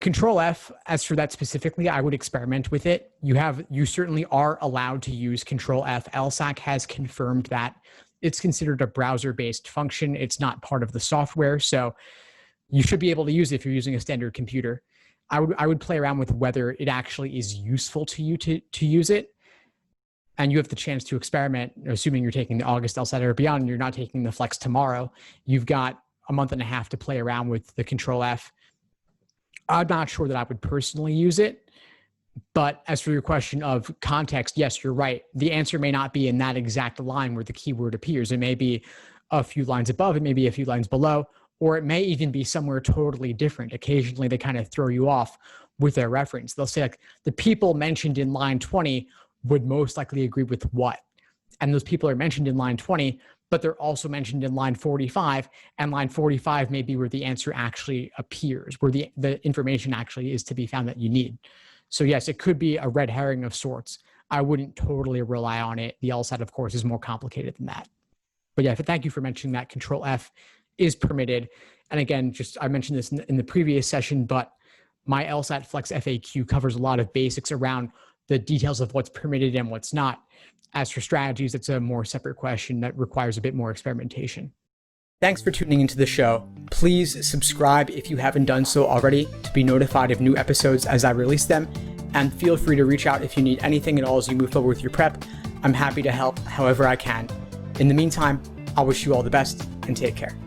Control F, as for that specifically, I would experiment with it. You certainly are allowed to use Control F. LSAC has confirmed that it's considered a browser-based function. It's not part of the software, so you should be able to use it if you're using a standard computer. I would play around with whether it actually is useful to you to use it. And you have the chance to experiment, assuming you're taking the August LSAT or beyond, and you're not taking the Flex tomorrow. You've got a month and a half to play around with the Control F. I'm not sure that I would personally use it. But as for your question of context, yes, you're right. The answer may not be in that exact line where the keyword appears. It may be a few lines above, it may be a few lines below, or it may even be somewhere totally different. Occasionally, they kind of throw you off with their reference. They'll say, like, the people mentioned in line 20 would most likely agree with what? And those people are mentioned in line 20, but they're also mentioned in line 45, and line 45 may be where the answer actually appears, where the information actually is to be found that you need. So yes, it could be a red herring of sorts. I wouldn't totally rely on it. The LSAT, of course, is more complicated than that. But yeah, thank you for mentioning that. Control F is permitted. And again, I mentioned this in the previous session, but my LSAT Flex FAQ covers a lot of basics around the details of what's permitted and what's not. As for strategies, it's a more separate question that requires a bit more experimentation. Thanks for tuning into the show. Please subscribe if you haven't done so already to be notified of new episodes as I release them. And feel free to reach out if you need anything at all as you move forward with your prep. I'm happy to help however I can. In the meantime, I'll wish you all the best and take care.